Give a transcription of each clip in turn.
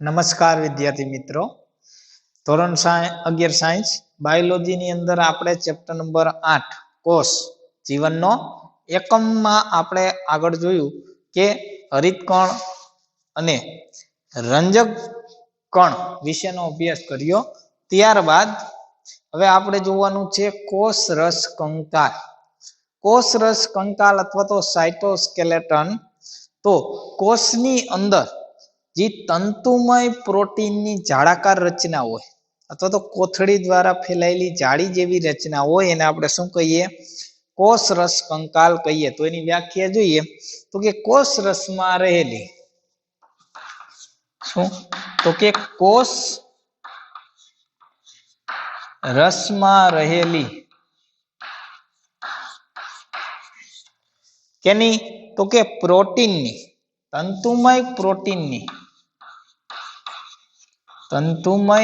નમસ્કાર વિદ્યાર્થી મિત્રો, ધોરણ 11 સાયન્સ બાયોલોજી ની અંદર આપણે ચેપ્ટર નંબર 8 કોષ જીવનનો એકમમાં આપણે આગળ જોયું કે હરિતકણ અને રંજક કણ વિશેનો અભ્યાસ કર્યો। ત્યારબાદ હવે આપણે જોવાનું છે કોષ રસ કંકાલ। કોષ રસ કંકાલ અથવા તો સાયટોસ્કેલેટન। તો કોષની અંદર જે તંતુમય પ્રોટીનની જાળાકાર રચના હોય અથવા તો કોથળી દ્વારા ફેલાયેલી જાળી જેવી રચના હોય એને આપણે શું કહીએ? કોષ રસ કંકાલ કહીએ। તો એની વ્યાખ્યા જોઈએ તો કે કોષ રસમાં રહેલી શું? તો કે કોષ રસમાં રહેલી કેની? તો કે પ્રોટીનની, તંતુમય પ્રોટીનની, તંતુમય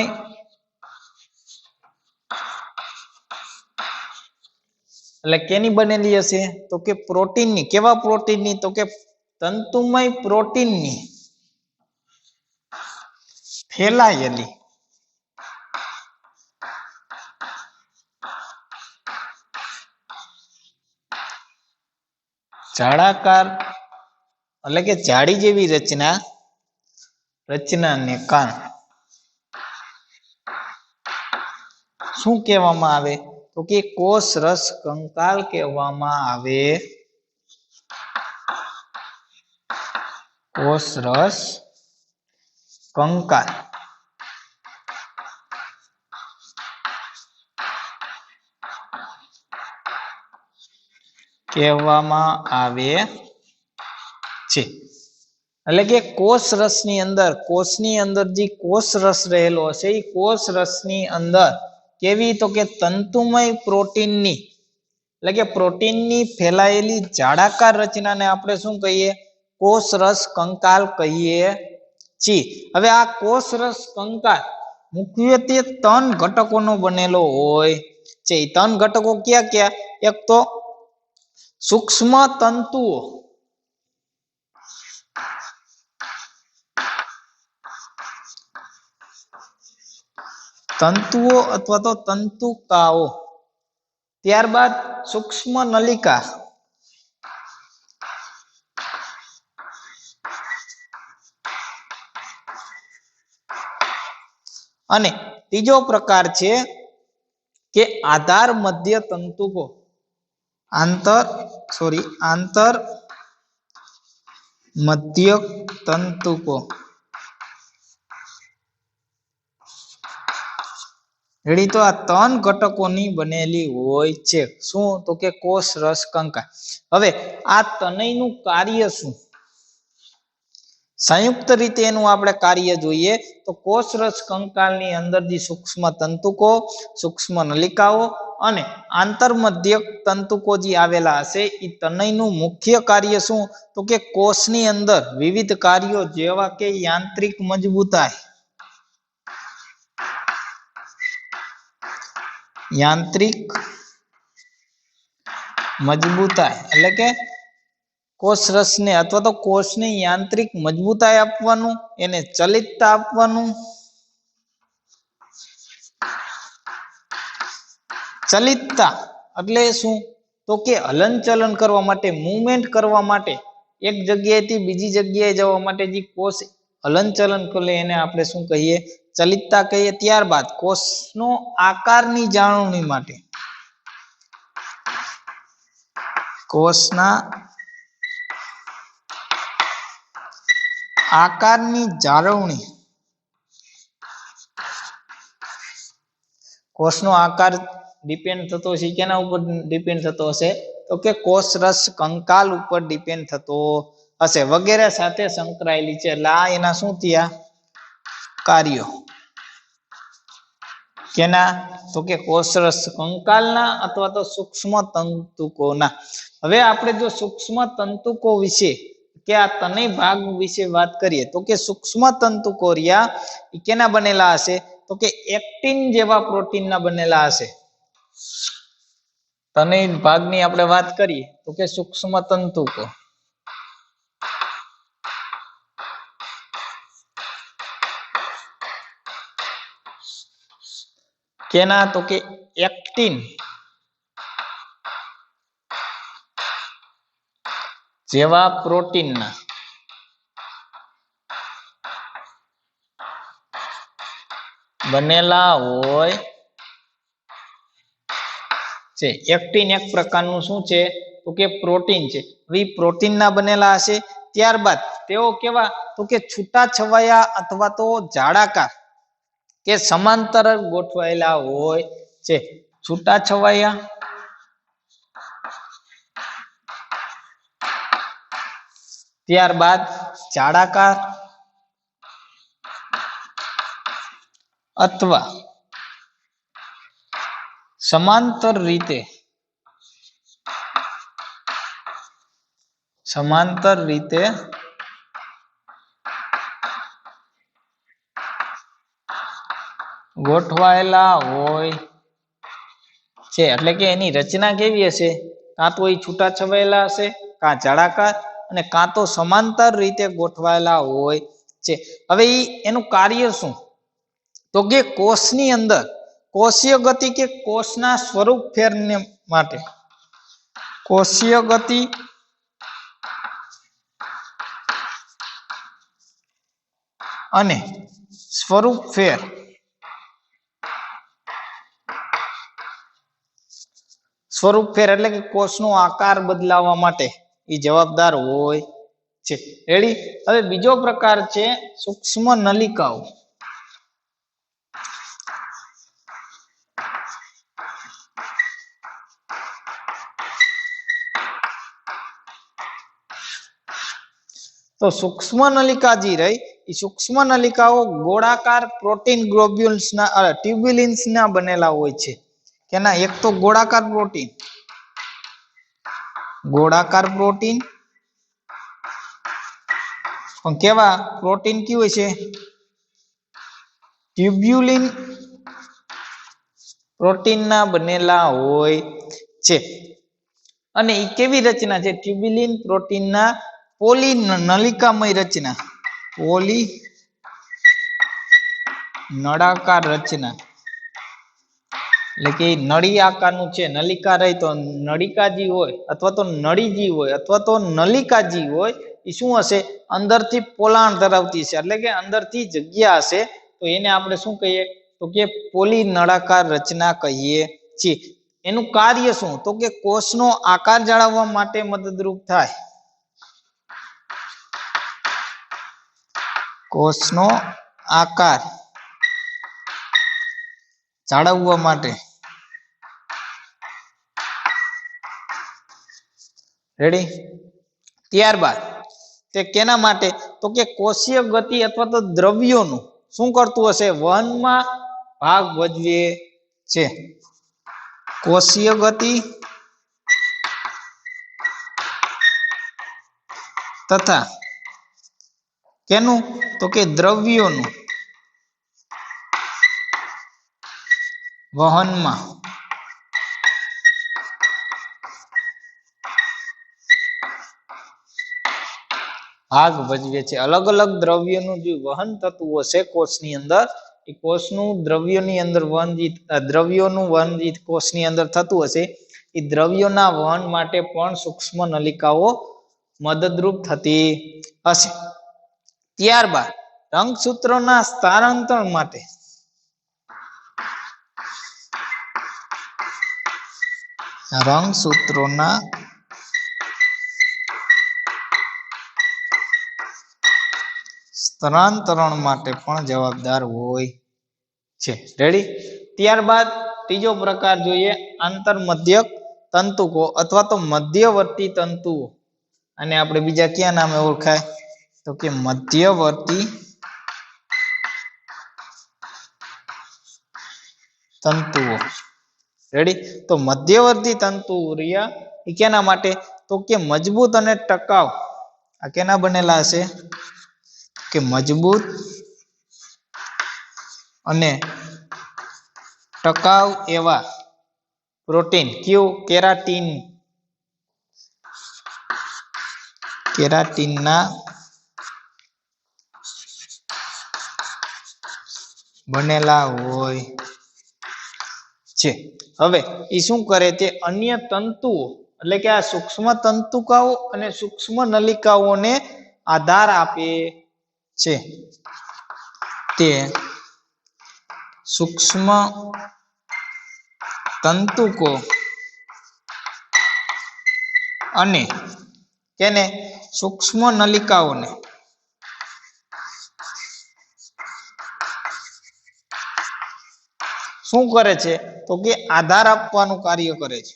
એટલે કેની બનેલી હશે? તો કે પ્રોટીનની। કેવા પ્રોટીનની? તો કે તંતુમય પ્રોટીનની ફેલાયેલી જાળાકાર એટલે કે જાળી જેવી રચનાને કારણે શું કહેવામાં આવે? તો કે કોષ રસ કંકાલ કહેવામાં આવે। કોષ રસ કંકાલ કહેવામાં આવે છે। એટલે કે કોષ રસની અંદર, કોષની અંદર જે કોષ રસ રહેલો હશે એ કોષ રસની અંદર કેવી? તો કે તંતુમય પ્રોટીનની એટલે કે પ્રોટીનની ફેલાયેલી જાળાકાર રચનાને આપણે શું કહીએ? કોષ રસ કંકાલ કહીએ છીએ। હવે આ કોષ રસ કંકાલ મુખ્યત્વે 3 ઘટકોનો બનેલો હોય છે। 3 ઘટકો ક્યાં ક્યાં? એક તો સૂક્ષ્મ તંતુઓ, તંતુઓ અથવા તો તંતુકાઓ, ત્યારબાદ સૂક્ષ્મ નલિકા અને ત્રીજો પ્રકાર છે કે આધાર મધ્ય તંતુકો, આંતર મધ્ય તંતુકો। રેડી? તો આ 3 ઘટકોની બનેલી હોય છે। શું? તો કે કોષ રસ કંકાલ। હવે આ ત્રણેયનું કાર્ય શું? સંયુક્ત રીતે એનું આપણે કાર્ય જોઈએ તો કોષ રસ કંકાલની અંદર જે સૂક્ષ્મ તંતુકો, સૂક્ષ્મ નલિકાઓ અને આંતરમધ્ય તંતુકો જે આવેલા હશે એ ત્રણેયનું મુખ્ય કાર્ય શું? તો કે કોષની અંદર વિવિધ કાર્યો જેવા કે યાંત્રિક મજબૂતાઈ, એટલે કે કોષ રસને અથવા તો કોષને યાંત્રિક મજબૂતાઈ આપવાનું, એને ચલિતતા આપવાનું। ચલિતતા એટલે શું? તો કે હલનચલન કરવા માટે, મૂવમેન્ટ કરવા માટે, એક જગ્યાએથી બીજી જગ્યાએ જવા માટે જે કોષ હલનચલન કરે એને આપણે શું કહીએ? ચલિતતા કહીએ। ત્યારબાદ કોષનો આકારની જાળવણી માટે, કોષના આકારની જાળવણી, કોષનો આકાર ડિપેન્ડ થતો હશે કેના ઉપર ડિપેન્ડ થતો હશે? તો કે કોષ રસ કંકાલ ઉપર ડિપેન્ડ થતો હશે, વગેરે સાથે સંકળાયેલી છે। એટલે આ એના શું થયા? કાર્યો કેના? તો કે કોષ રસ કંકાલના અથવા તો સૂક્ષ્મ તંતુકોના। હવે આપણે જો સૂક્ષ્મ તંતુકો વિશે કે આ ત્રણેય ભાગ વિશે વાત કરીએ તો કે સૂક્ષ્મ તંતુકો રહ્યા એ કેના બનેલા હશે? તો કે એક્ટિન જેવા પ્રોટીનના બનેલા હશે। ત્રણેય ભાગની આપણે વાત કરીએ તો કે સૂક્ષ્મ તંતુકો, કેના તો કે એક્ટિન જેવા પ્રોટીનના બનેલા હોય છે। એક્ટિન એક પ્રકારનું શું છે તો કે પ્રોટીન છે। હવે પ્રોટીનના બનેલા હશે ત્યારબાદ તેઓ કેવા તો કે છૂટા છવાયા અથવા તો જાડાકાર કે સમાંતર ગોઠવાયેલા હોય છે। છૂટા છવાયા ત્યારબાદ જાડાકાર અથવા સમાંતર રીતે ગોઠવાયેલા હોય છે। એટલે કે એની રચના કેવી હશે કાં તો એ છૂટા છવાયેલા હશે કાં જાડાકાર અને કાં તો સમાંતર રીતે ગોઠવાયેલા હોય છે। હવે એનું કાર્ય શું તો કે કોષની અંદર કોષીય ગતિ કે કોષના સ્વરૂપ ફેરને માટે કોષીય ગતિ અને સ્વરૂપ ફેર એટલે કે કોષનો આકાર બદલાવવા માટે એ જવાબદાર હોય છે। રેડી। હવે બીજો પ્રકાર છે સૂક્ષ્મ નલિકાઓ। તો સૂક્ષ્મ નલિકા જે રહી એ સૂક્ષ્મ નલિકાઓ ગોળાકાર પ્રોટીન ગ્લોબ્યુલ્સના ટ્યુબ્યુલિન્સના બનેલા હોય છે। કેના એક તો ગોળાકાર પ્રોટીન કેવા પ્રોટીન કયું હોય છે ટ્યુબ્યુલિન પ્રોટીનના બનેલા હોય છે। અને એ કેવી રચના છે ટ્યુબ્યુલિન પ્રોટીનના પોલી નલિકામય રચના પોલી નળાકાર રચના એટલે કે નળી આકારનું છે। નલિકા રહી તો નળિકાજી હોય અથવા તો નળીજી હોય અથવા તો નલિકાજી હોય એ શું હશે અંદરથી પોલાણ ધરાવતી છે એટલે કે અંદરથી જગ્યા હશે તો એને આપણે શું કહીએ તો કે પોલી નળાકાર રચના કહીએ છીએ। એનું કાર્ય શું તો કે કોષનો આકાર જાળવવા માટે મદદરૂપ થાય કોષનો આકાર જાળવવા માટે રેડી। ત્યારબાદ તે કેના માટે તો કે કોષીય ગતિ અથવા તો દ્રવ્યોનું શું કરતું હશે વહનમાં ભાગ ભજવે છે। કોષીય ગતિ તથા કેનું તો કે દ્રવ્યોનું વહનમાં ભાગ ભજવે છે। અલગ અલગ દ્રવ્યોનું જે વહન થતું હશે કોષની અંદર એ કોષનું દ્રવ્યોની અંદર દ્રવ્યોનું વહન કોષની અંદર થતું હશે એ દ્રવ્યોના વહન માટે પણ સૂક્ષ્મ નલિકાઓ મદદરૂપ થતી હશે। ત્યારબાદ રંગસૂત્રોના સ્થાનાંતરણ માટે રંગસૂત્રોના સ્થાનાંતરણ માટે પણ જવાબદાર હોય છે। રેડી। ત્યારબાદ ત્રીજો પ્રકાર જોઈએ આંતરમધ્યક તંતુકો અથવા તો મધ્યવર્તી તંતુઓ અને આપણે બીજા કયા નામે ઓળખાય તો કે મધ્યવર્તી તંતુઓ રેડી। તો મધ્યવર્તી તંતુ રહ્યા એ કેના માટે તો કે મજબૂત અને ટકાઉ આ કેના બનેલા હશે કે મજબૂત અને ટકાઉ એવા પ્રોટીન કયું કેરાટીનના બનેલા હોય છે। હવે એ શું કરે તે અન્ય તંતુઓ એટલે કે આ સૂક્ષ્મ તંતુકાઓ અને સૂક્ષ્મ નલિકાઓને આધાર આપે છે। તે સૂક્ષ્મ તંતુકો અને કેને સૂક્ષ્મ નલિકાઓને શું કરે છે તો કે આધાર આપવાનું કાર્ય કરે છે।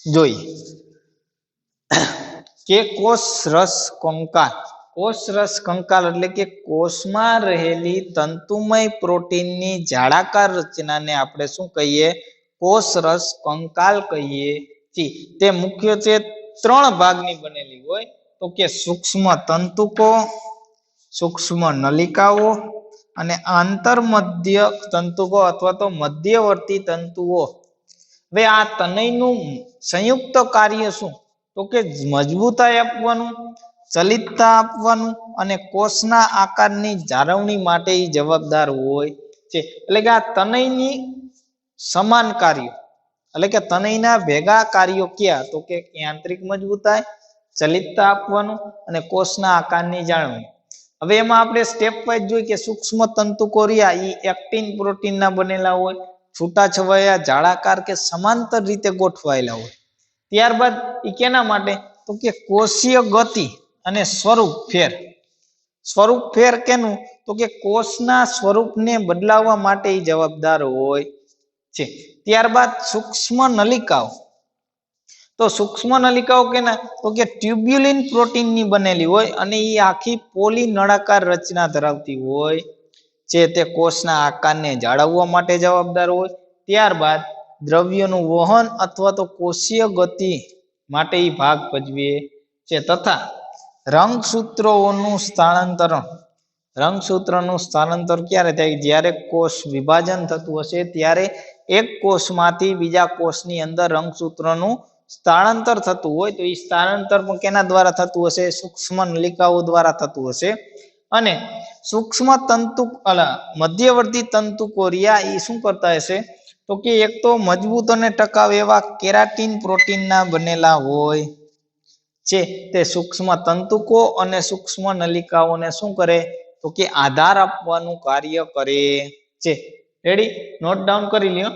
જોઈએ કે કોષ રસ કંકાલ, કોષ રસ કંકાલ એટલે કે કોષમાં રહેલી તંતુમય પ્રોટીનની જાળાકાર રચનાને આપણે શું કહીએ કોષ રસ કંકાલ કહીએ છીએ। તે મુખ્યત્વે 3 ભાગની બનેલી હોય તો કે સૂક્ષ્મ તંતુકો, સૂક્ષ્મ નલિકાઓ અને આંતરમધ્ય તંતુકો અથવા તો મધ્યવર્તી તંતુઓ। હવે આ ત્રણેયનું સંયુક્ત કાર્ય શું તો કે મજબૂતાઈ આપવાનું, ચલિતતા આપવાનું અને કોષના આકારની જાળવણી માટે જવાબદાર હોય છે। એટલે કે આ ત્રણેયની સમાન કાર્ય એટલે કે ત્રણેયના ભેગા કાર્યો કયા તો કે યાંત્રિક મજબૂતાઈ, ચલિતતા આપવાનું અને કોષના આકારની જાળવણી। હવે એમાં આપણે સ્ટેપ વાઇઝ જોઈએ કે સૂક્ષ્મ તંતુકો રહ્યા એ એક્ટિન પ્રોટીનના બનેલા હોય, છૂટાછવાયા જાળાકાર કે સમાંતર રીતે ગોઠવાયેલા હોય। ત્યારબાદ એ કેના માટે તો કે કોષીય ગતિ અને સ્વરૂપ ફેર કેનું તો કે કોષના સ્વરૂપને બદલાવવા માટે જવાબદાર હોય છે। ત્યારબાદ સૂક્ષ્મ નલિકાઓ, તો સૂક્ષ્મ નલિકાઓ કેના તો કે ટ્યુબ્યુલિન પ્રોટીનની બનેલી હોય અને એ આખી પોલી નળાકાર રચના ધરાવતી હોય છે। તે કોષના આકારને જાળવવા માટે જવાબદાર હોય। ત્યારબાદ દ્રવ્યનું વહન અથવા તો કોષીય ગતિ માટે એ ભાગ ભજવે છે તથા રંગસૂત્રોનું સ્થાનાંતર ક્યારે થાય જ્યારે કોષ વિભાજન થતું હશે ત્યારે એક કોષમાંથી બીજા કોષની અંદર રંગસૂત્રનું સ્થાનાંતર થતું હોય તો એ સ્થાનાંતર પણ કેના દ્વારા થતું હશે સૂક્ષ્મ નલિકાઓ દ્વારા થતું હશે। અને સૂક્ષ્મ મધ્યવર્તી તંતુકોરિયા એ શું કરતા હશે તો કે એક તો મજબૂત અને ટકાઉ એવા કેરાટીન પ્રોટીનના બનેલા હોય છે। તે સૂક્ષ્મ તંતુકો અને સૂક્ષ્મ નલિકાઓને શું કરે તો કે આધાર આપવાનું કાર્ય કરે છે। રેડી, નોટ ડાઉન કરી લ્યો।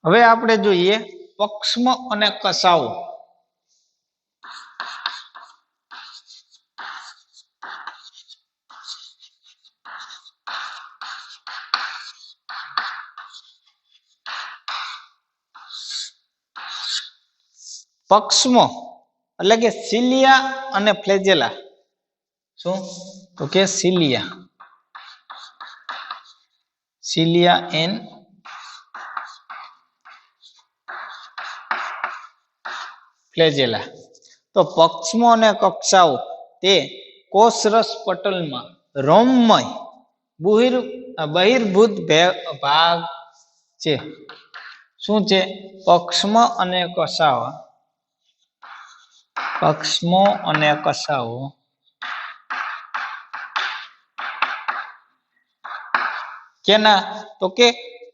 હવે આપણે જોઈએ પક્ષમ અને કસાઓ। પક્ષમ એટલે કે સિલિયા અને ફ્લેજેલા, શું તો કે સિલિયા એન્ડ ફ્લેજેલા। તો પક્ષમો અને કક્ષાઓ તે કોષરસ પટલમાં રોમમય બહિર્ભૂત ભાગ છે. શું છે? પક્ષમ અને કશાઓ. પક્ષમો અને કશાઓ કેના? તો કે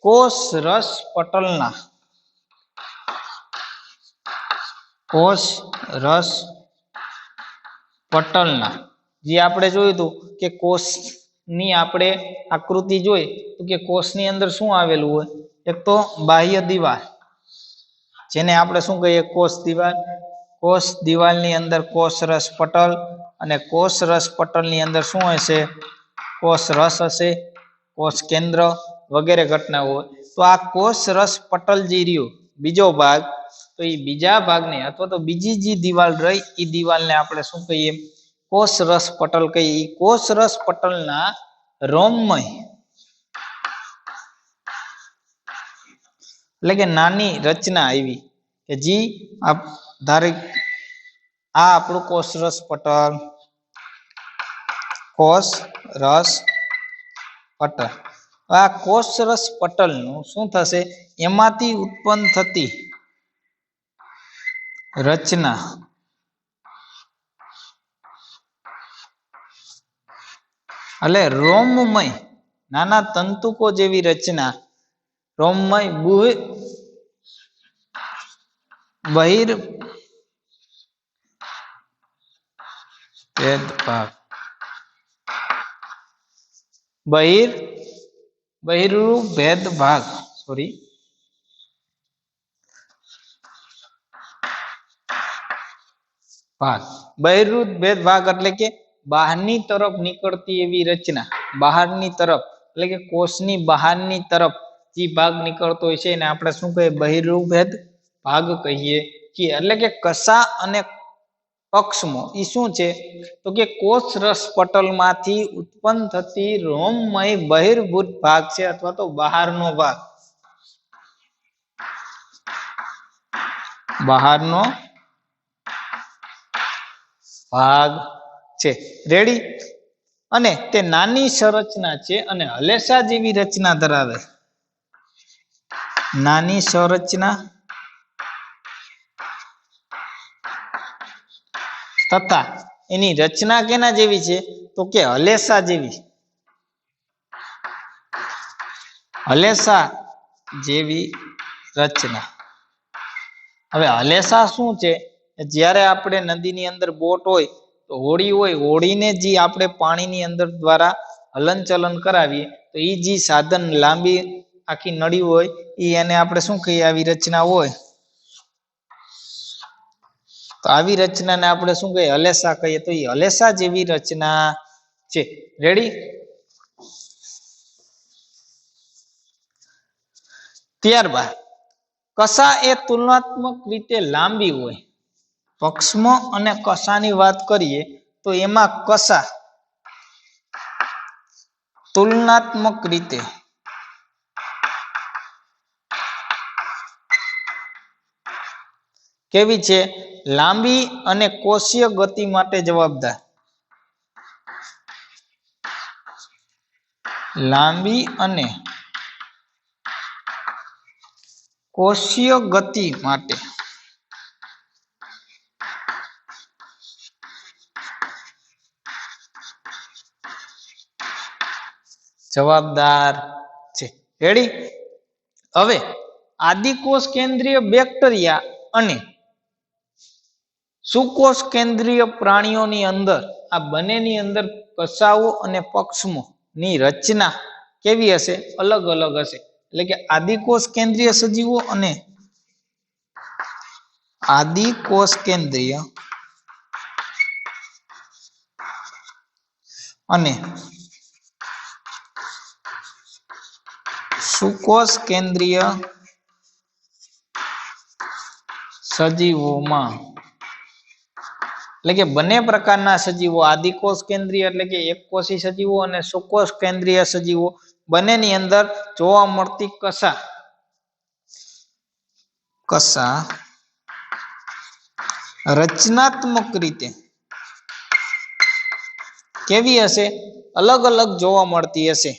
કોષરસ પટલના. કોષરસ પટલના જે આપણે જોયું હતું કે કોષની આપણે આકૃતિ જોઈ તો કે કોષની અંદર શું આવેલું હોય? એક તો બાહ્ય દિવાલ, જેને આપણે શું કહીએ? કોષ દિવાલ. કોષ દિવાલની અંદર કોષરસ પટલ, અને કોષરસ પટલની અંદર શું હશે? કોષરસ હશે, કોષ કેન્દ્ર વગેરે ઘટનાઓ હોય. તો આ કોષરસ પટલ જે રહ્યું બીજો ભાગ, તો એ બીજા ભાગને અથવા તો બીજી જે દિવાલ રહી એ દિવાલને આપણે શું કહીએ? કોષરસ પટલ કહીએ. કોષરસ પટલના રોમમય એટલે કે નાની રચના આવી કે જે ધારિક આ આપણું કોષરસ પટલ. કોષરસ પટલ. આ કોષરસ પટલનું શું થશે? એમાંથી ઉત્પન્ન થતી રચના એટલે રોમમય નાના તંતુકો જેવી રચના, રોમમય બહિર્ભેદ ભાગ બહિર્ભૂત ભેદ ભાગ એટલે કે બહારની તરફ નીકળતી એવી રચના. બહારની તરફ એટલે કે કોષની બહારની તરફ જે ભાગ નીકળતો હોય છે એને આપણે શું કહીએ? બહિર્ભેદ ભાગ કહીએ છીએ. એટલે કે કશા અને પક્ષમો એ શું છે? તો કે કોષરસ પટલમાંથી ઉત્પન્ન થતી રોમમય બહિર્ભૂત ભાગ છે, અથવા તો બહારનો ભાગ. બહારનો ભાગ છે. રેડી? અને તે નાની સંરચના છે અને હલેસા જેવી રચના ધરાવે. નાની સંરચના તથા એની રચના કેના જેવી છે? તો કે હલેસા જેવી. હલેસા જેવી રચના. હવે હલેસા શું છે? જ્યારે આપણે નદીની અંદર બોટ હોય તો હોડી હોય, હોડીને જે આપણે પાણીની અંદર દ્વારા હલનચલન કરાવીએ તો એ જે સાધન લાંબી આખી નળી હોય એને આપણે શું કહીએ? આવી રચના હોય તો આવી રચનાને આપણે શું કહીએ? હલેસા કહીએ. તો એ હલેસા જેવી રચના છે. રેડી? ત્યારબાદ કશા એ તુલનાત્મક રીતે લાંબી હોય. પક્ષમો અને કશાની વાત કરીએ તો એમાં કશા તુલનાત્મક રીતે કેવી છે? લાંબી અને કોષીય ગતિ માટે જવાબદાર. લાંબી અને કોષીય ગતિ માટે જવાબદાર છે. રેડી? હવે આદિકોષ કેન્દ્રીય બેક્ટેરિયા અને સુકોષ કેન્દ્રીય પ્રાણીઓની અંદર આ બંનેની અંદર કશાઓ અને પક્ષમો ની રચના કેવી હશે? અલગ અલગ હશે. એટલે કે આદિકોષ કેન્દ્રીય સજીવો અને આદિકોષ કેન્દ્રીય અને સુકોષ કેન્દ્રીય સજીવોમાં એટલે કે બંને પ્રકારના સજીવો, આદિકોષ કેન્દ્રીય એટલે કે એક કોષી સજીવો અને સુકોષ કેન્દ્રીય સજીવો, બંનેની અંદર જોવા મળતી કશા રચનાત્મક રીતે કેવી હશે? અલગ અલગ જોવા મળતી હશે।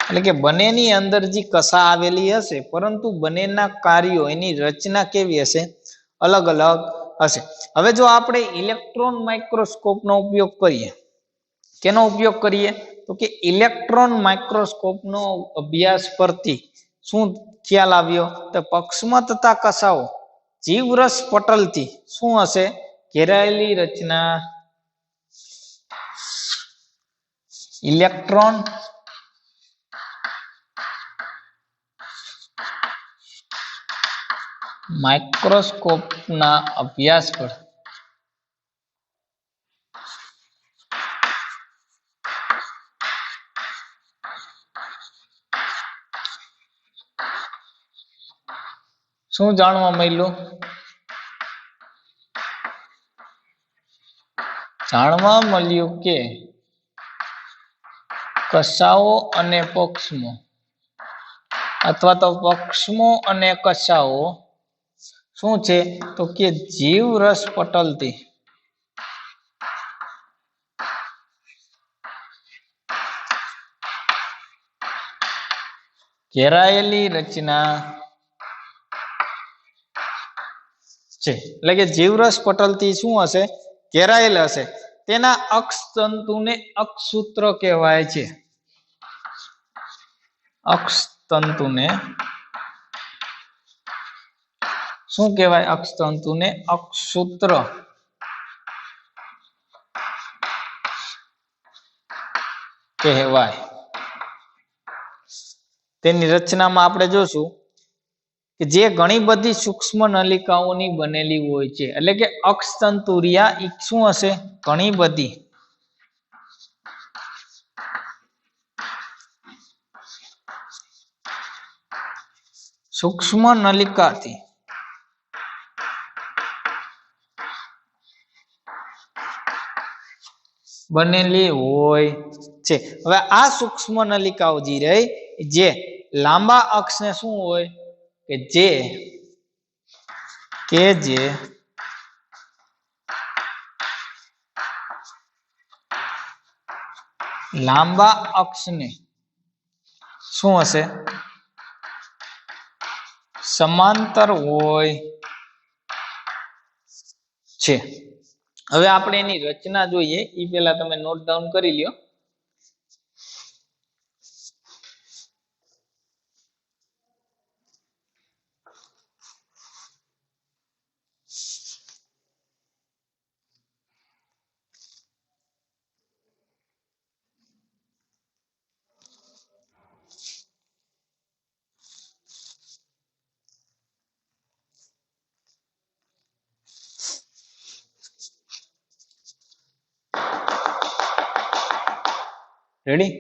એટલે કે બંનેની અંદર જે કસા આવેલી હશે, પરંતુ બંનેના કાર્યો એની રચના કેવી હશે? અલગ અલગ હશે। હવે જો આપણે ઇલેક્ટ્રોન માઇક્રોસ્કોપનો ઉપયોગ કરીએ, કેનો ઉપયોગ કરીએ? તો કે ઇલેક્ટ્રોન માઇક્રોસ્કોપનો અભ્યાસ પરથી શું ખ્યાલ આવ્યો? તો પક્ષમાં તથા કસાઓ જીવરસ પટલથી શું હશે? ઘેરાયેલી રચના ઇલેક્ટ્રોન માઇક્રોસ્કોપના અભ્યાસ પર શું જાણવા મળ્યું? જાણવા મળ્યું કે કસાઓ અને પક્ષમો અથવા તો પક્ષમો અને કસાઓ શું છે? તો કે જીવરસ પટલથી ઘેરાયેલી રચના છે। એટલે કે જીવરસ પટલથી શું હશે? ઘેરાયેલ હશે। તેના અક્ષતંતુને અક્ષસૂત્ર કહેવાય છે। અક્ષતંતુને શું કહેવાય? અક્ષતંતુને અક્ષસૂત્ર કહેવાય। તેની રચનામાં આપણે જોશું કે જે ઘણી બધી સૂક્ષ્મ નલિકાઓની બનેલી હોય છે। એટલે કે અક્ષતંતુરિયા ઈ શું હશે? ઘણી બધી સૂક્ષ્મ નલિકાથી બનેલી હોય છે। હવે આ સૂક્ષ્મ નલિકાઓ જે રહી, જે લાંબા અક્ષને શું હોય? કે જે લાંબા અક્ષને શું હશે? સમાંતર હોય છે। હવે આપણે એની રચના જોઈએ, એ પહેલા તમે નોટ ડાઉન કરી લ્યો। રેડી?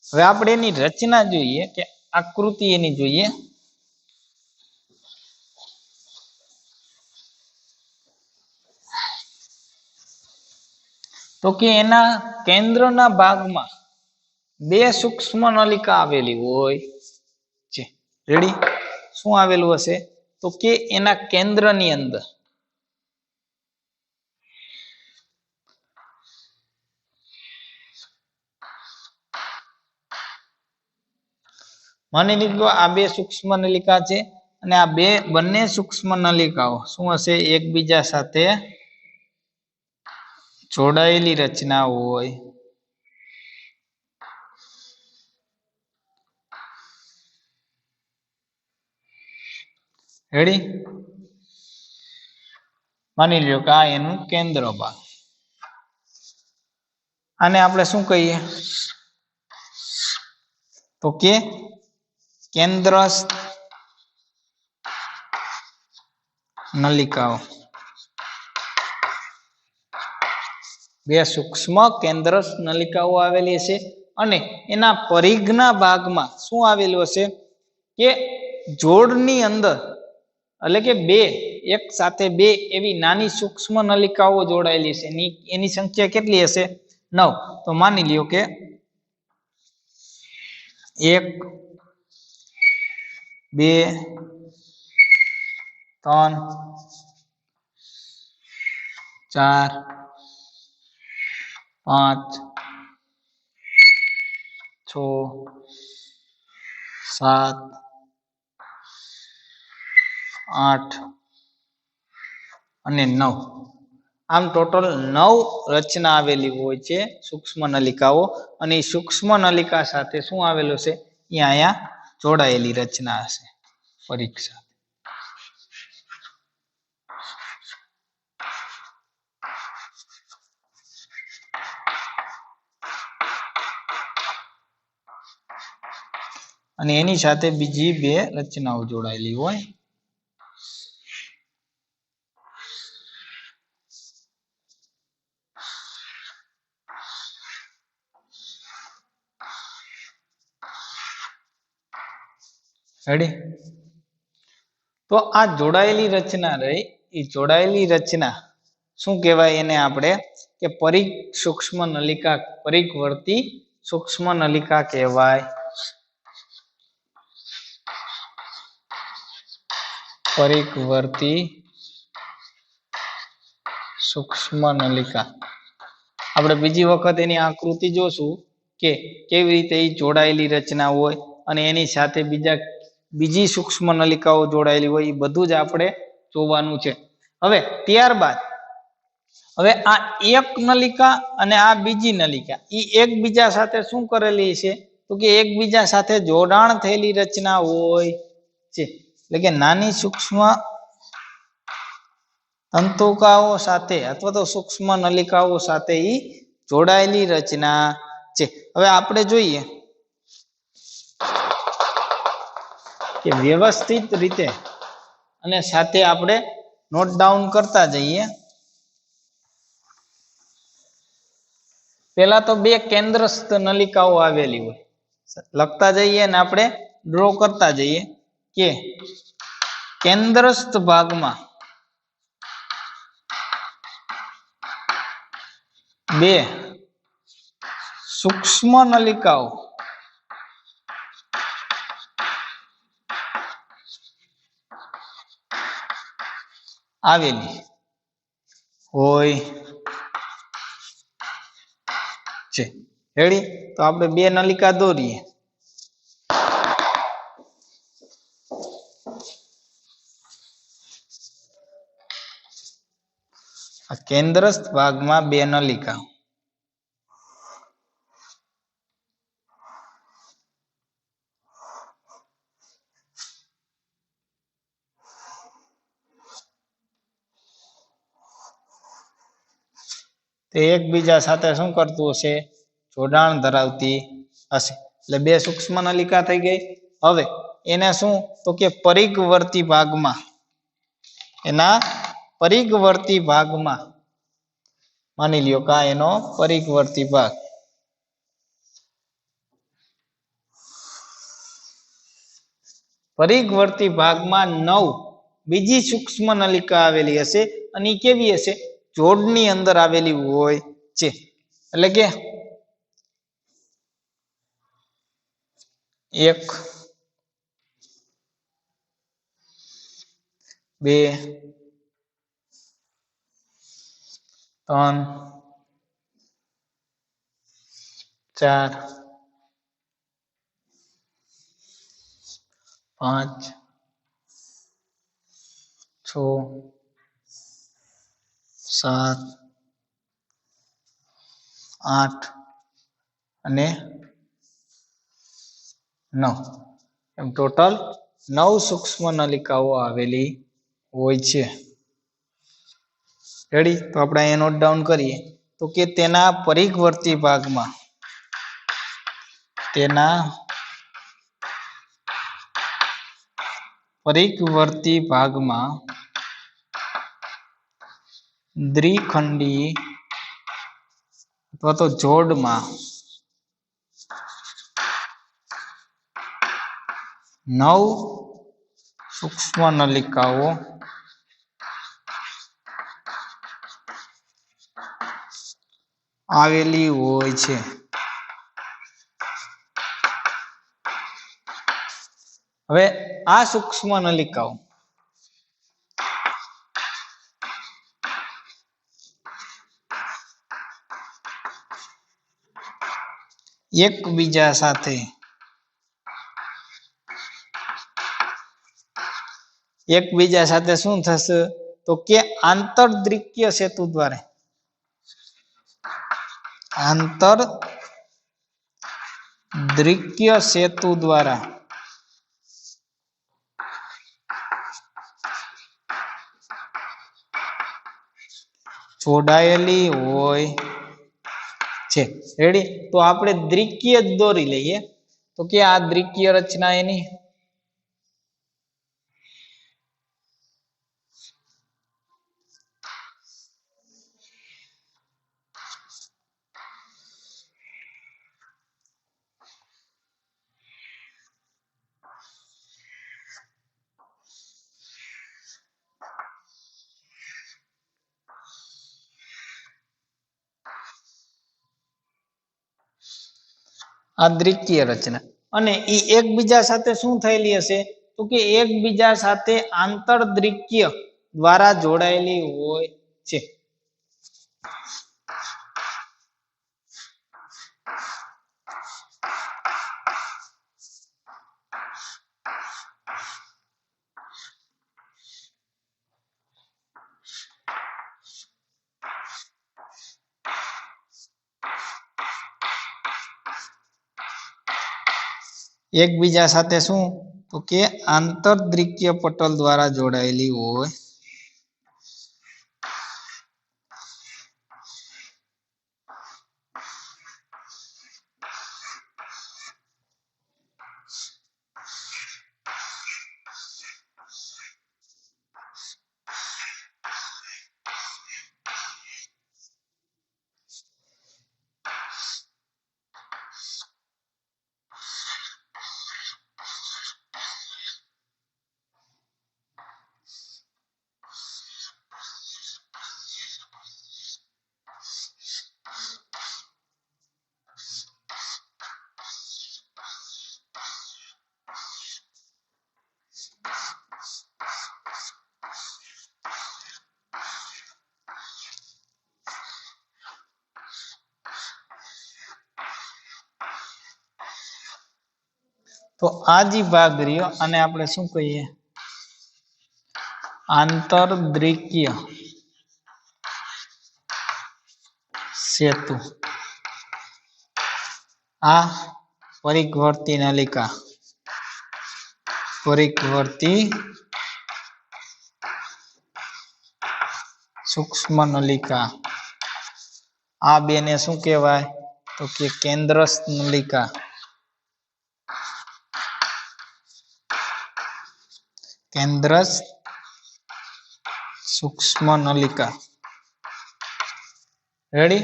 હવે આપણે એની રચના જોઈએ કે આકૃતિ એની જોઈએ। તો કે એના કેન્દ્રના ભાગમાં બે સૂક્ષ્મ નલિકા આવેલી હોય છે। રેડી? શું આવેલું હશે? તો કે એના કેન્દ્રની અંદર માની લીધો આ બે સૂક્ષ્મ નલિકા છે અને આ બંને સૂક્ષ્મ નલિકાઓ શું હશે? એકબીજા સાથે જોડાયેલી રચના હોય। રેડી? માની લ્યો કે આ એનું કેન્દ્ર ભાગ, આને આપણે શું કહીએ? તો કે કેન્દ્રસ્થ નલિકાઓ। બે સૂક્ષ્મ કેન્દ્રસ્થ નલિકાઓ આવેલી છે અને એના પરિઘના ભાગમાં શું આવેલું હશે? કે જોડની અંદર, એટલે કે બે એક સાથે બે એવી નાની સૂક્ષ્મ નલિકાઓ જોડાયેલી છે। એની સંખ્યા કેટલી હશે? 9। તો માની લ્યો કે 1 2 3 4 5 6 7 8 અને 9 આમ ટોટલ 9 રચના આવેલી હોય છે સૂક્ષ્મ નલિકાઓ અને એ સૂક્ષ્મ નલિકા સાથે શું આવેલું છે એ અહીંયા જોડાયેલી રચના હશે પરીક્ષા અને એની સાથે બીજી બે રચનાઓ જોડાયેલી હોય રેડી તો આ જોડાયેલી રચના રહી એ જોડાયેલી રચના શું કહેવાય એને આપણે કે પરિઘ સૂક્ષ્મ નલિકા પરિઘવર્તી સૂક્ષ્મ નલિકા કહેવાય પરિઘવર્તી સૂક્ષ્મ નલિકા આપણે બીજી વખત એની આકૃતિ જોશું કે કેવી રીતે એ જોડાયેલી રચના હોય અને એની સાથે બીજી સૂક્ષ્મ નલિકાઓ જોડાયેલી હોય એ બધું જ આપણે જોવાનું છે હવે ત્યારબાદ હવે આ એક નલિકા અને આ બીજી નલિકા એ એકબીજા સાથે શું કરેલી છે તો કે એકબીજા સાથે જોડાણ થયેલી રચના હોય છે એટલે કે નાની સૂક્ષ્મ તંતુકાઓ સાથે અથવા તો સૂક્ષ્મ નલિકાઓ સાથે ઈ જોડાયેલી રચના છે હવે આપણે જોઈએ કે વ્યવસ્થિત રીતે અને સાથે આપણે નોટ ડાઉન કરતા જઈએ પહેલા તો બે કેન્દ્રસ્થ નલિકાઓ આવેલી હોય લખતા જઈએ ને આપણે ડ્રો કરતા જઈએ કે કેન્દ્રસ્થ ભાગમાં બે સૂક્ષ્મ નલિકાઓ આવેલી હોય છે રેડી તો આપણે બે નલિકા દોરીએ આ કેન્દ્રસ્થ ભાગમાં બે નલિકા તે એકબીજા સાથે શું કરતું હશે જોડાણ ધરાવતી હશે એટલે બે સૂક્ષ્મ નલિકા થઈ ગઈ હવે એને શું તો કે પરિઘવર્તી ભાગમાં એના પરિઘવર્તી ભાગમાં માની લ્યો કે એનો પરિઘવર્તી ભાગ પરિઘવર્તી ભાગમાં 9 બીજી સૂક્ષ્મ નલિકા આવેલી હશે અને કેવી હશે જોડની અંદર આવેલી હોય છે એટલે કે 1 2 3 4 5 6 7 8 અને 9 એમ ટોટલ 9 સૂક્ષ્મ નલિકાઓ આવેલી હોય છે રેડી તો આપણે અહીંયા નોટ ડાઉન કરીએ તો કે તેના પરિઘવર્તી ભાગમાં દ્વિખંડી અથવા તો જોડમાં 9 સૂક્ષ્મ નલિકાઓ આવેલી હોય છે હવે આ સૂક્ષ્મ નલિકાઓ એકબીજા સાથે શું થશે તો કે આંતરદ્રિકીય સેતુ દ્વારા આંતરદ્રિકીય સેતુ દ્વારા જોડાયેલી હોય છે રેડી તો આપણે દ્વિકીય દોરી લઈએ તો કે આ દ્વિકીય રચના એની આ દ્વિકીય રચના અને એ એકબીજા સાથે શું થયેલી હશે તો કે એકબીજા સાથે આંતરદ્વિકીય દ્વારા જોડાયેલી હોય છે એકબીજા સાથે શું તો કે આંતરદ્વિકીય પટલ દ્વારા જોડાયેલી હોય તો આ જે ભાગ રહ્યો અને આપણે શું કહીએ આંતરદ્વિકીય સેતુ આ પરિઘવર્તી નલિકા પરિઘવર્તી સૂક્ષ્મ નલિકા આ બેને શું કહેવાય તો કે કેન્દ્રસ્થ નલિકા કેન્દ્રસ્થ સૂક્ષ્મ નલિકા રેડી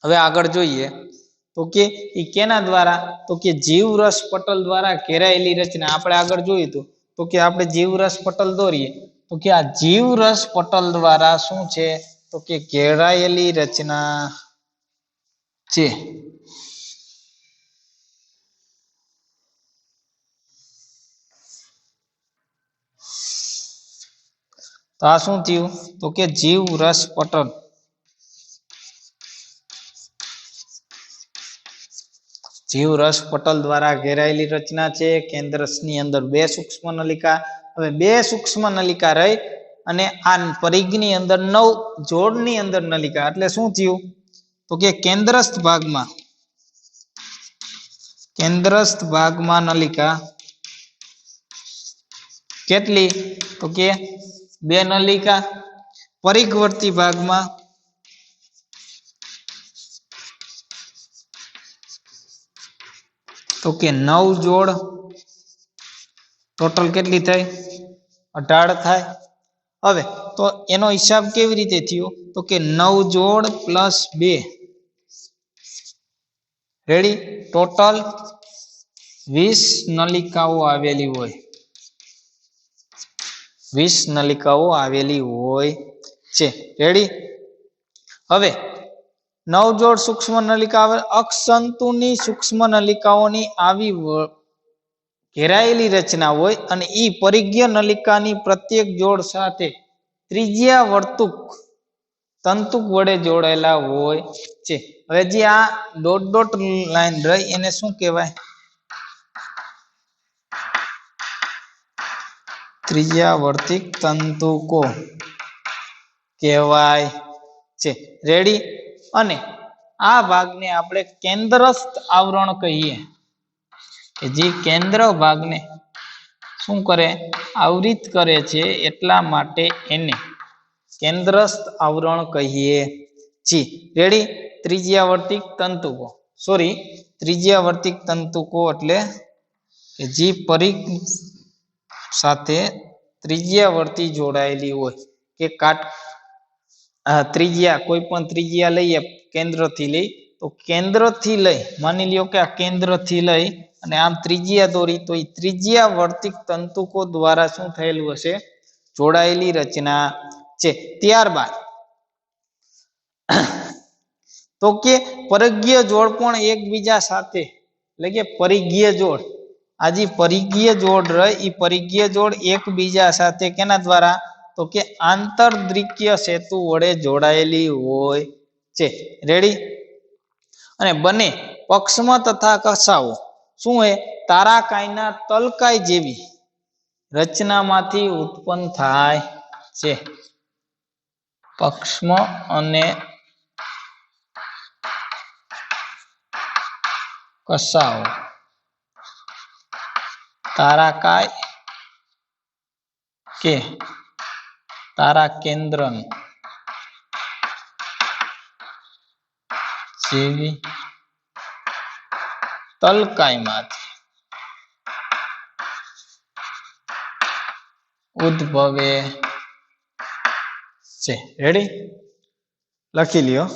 હવે આગળ જોઈએ તો કે ઈ કેના દ્વારા તો કે જીવરસ પટલ દ્વારા ઘેરાયેલી રચના આપણે આગળ જોયું તો કે આપણે જીવરસ પટલ દોરીએ તો કે આ જીવરસ પટલ દ્વારા શું છે તો કે ઘેરાયેલી રચના છે તો આ શું થયું તો કે જીવરસ પટલ જીવરસ પટલ દ્વારા ઘેરાયેલી રચના છે કેન્દ્રની અંદર બે સૂક્ષ્મ નલિકા હવે બે સૂક્ષ્મ નલિકા રહી અને આ પરિઘની અંદર 9 જોડની અંદર નલિકા એટલે શું થયું તો કે કેન્દ્રસ્થ ભાગમાં નલિકા કેટલી તો કે બે નલિકા પરિઘવર્તી ભાગમાં તો કે 9 જોડ ટોટલ કેટલી થઈ 18 થાય હવે તો એનો હિસાબ કેવી રીતે થયો તો કે 9 જોડ પ્લસ 2 રેડી ટોટલ 20 નલિકાઓ આવેલી હોય 20 નલિકાઓ આવેલી હોય છે રેડી હવે 9 જોડ સૂક્ષ્મ નલિકા આવે અક્ષતંતુની સૂક્ષ્મ નલિકાઓની આવી घेराયેલી રચના હોય અને ઈ પરિઘીય નલિકાની પ્રત્યેક જોડ સાથે ત્રિજ્યા વર્તુક તંતુક વડે જોડાયેલા હોય છે. હવે જે આ ડોટ ડોટ લાઈન રહી એને શું કહેવાય? ત્રિજ્યાવર્તિક તંતુકો કહેવાય છે. રેડી? અને આ ભાગને આપણે કેન્દ્રસ્થ આવરણ કહીએ કે જે કેન્દ્ર ભાગને શું કરે? આવરિત કરે છે, એટલા માટે એને કેન્દ્રસ્થ આવરણ કહીએ છીએ. રેડી? ત્રિજ્યાવર્તિક તંતુકો, સોરી, ત્રિજ્યાવર્તિક તંતુકો એટલે કે જે પરિઘ સાથે ત્રિજ્યાવર્તી જોડાયેલી હોય કે ત્રિજ્યા, કોઈ પણ ત્રિજ્યા લઈએ કેન્દ્રથી લઈ, તો કેન્દ્રથી લઈ માની લ્યો કે આ કેન્દ્રથી લઈ અને આમ ત્રિજ્યા દોરી, તો એ ત્રિજ્યાવર્તિક તંતુકો દ્વારા શું થયેલું હશે? જોડાયેલી રચના છે. ત્યારબાદ તો કે પરિઘીય જોડ પણ એકબીજા સાથે, એટલે કે પરિઘીય જોડ, આ જે પરિઘીય જોડ રહી એ પરિઘીય જોડ એકબીજા સાથે કેના દ્વારા? તો કે આંતરદ્વિકીય સેતુ વડે જોડાયેલી હોય છે. રેડી? અને બંને પક્ષમાં તથા કક્ષાઓ શું હે? તારાકાયના તલકાય જેવી રચનામાંથી ઉત્પન્ન થાય છે. પક્ષમાં અને કક્ષાઓ તારાકાય કે તારા કેન્દ્ર જેવી તલકાયમાંથી ઉદ્ભવે છે. રેડી? લખી લ્યો.